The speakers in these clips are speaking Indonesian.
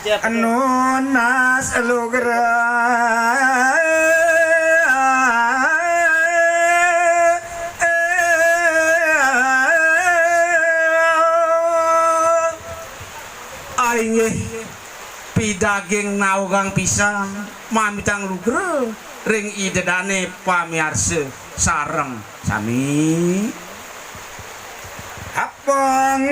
Anunas lugra aing pidaging naugang pisang mamitang lugra ring idedane pamiarsa sareng sami apang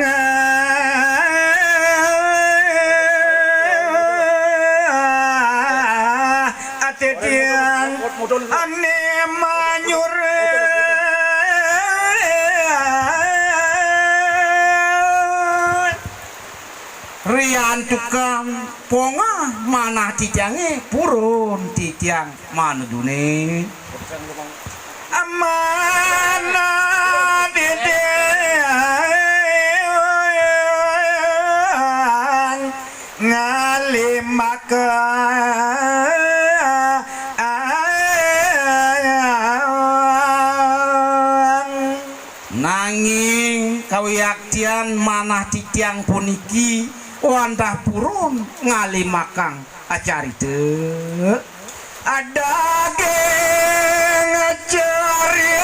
atetian ane manyur rian tukang ponga mana titiange purun titiang manudune amana dedean ngalimaka nanging kawiyaktian manah titiang puniki wandah purun ngalimakang acarite ada geng acari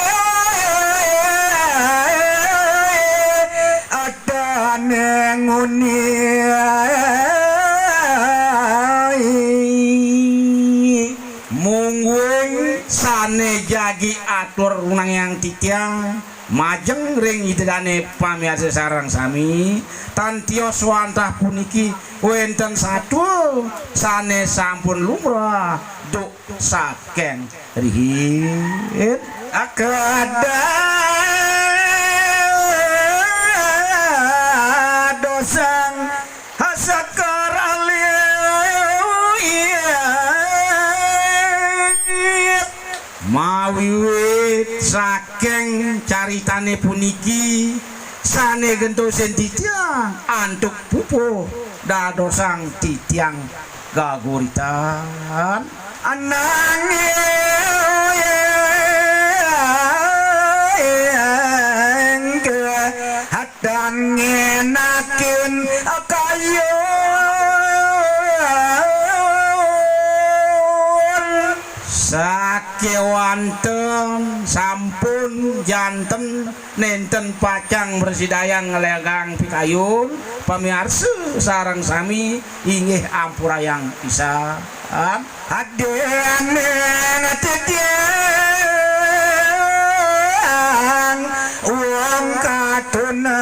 ada nenguni munggung sane jagi atur unang yang titiang majeng ring idedane pamiarsa sareng sami tantios wantah puniki wenten satu sane sampun lumrah duk saken rihit akada dosang hasakar mawiwit saking caritane puniki sane gentosen titiang antuk pupuh dadosang titiang gaguritan ananging ke hatan ngenakin kayu sakewanten sampun janten nenten pacang bersidayang ngelegang pikayun pamiarsa sareng sami inggih ampurayang pisan adene titiang wong katuna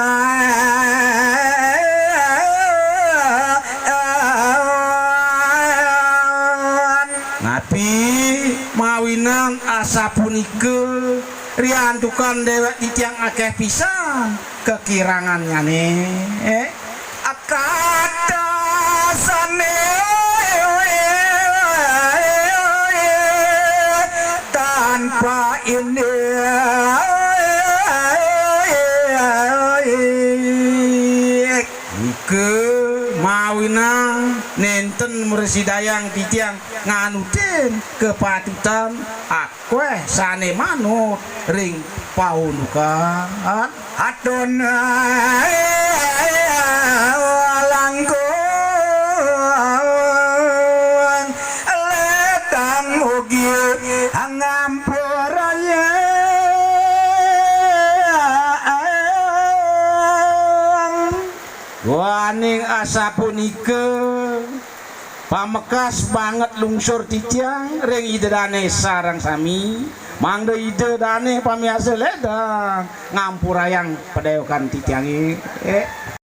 mawinang asa punike riantukan dewek titiang akeh pisan kekirangannya nih akata sane tanpa ini ke mawinang nenten mersidayang titiang nganutin kepatutan akwe sane manut ring paunukan adonai langkung letang mugi ngampuranya waning asa punike pamekas banget lungsur titiang ring idedane sareng sami mangde idedane pamiarsa ledang ngampurayang pedayokan titiange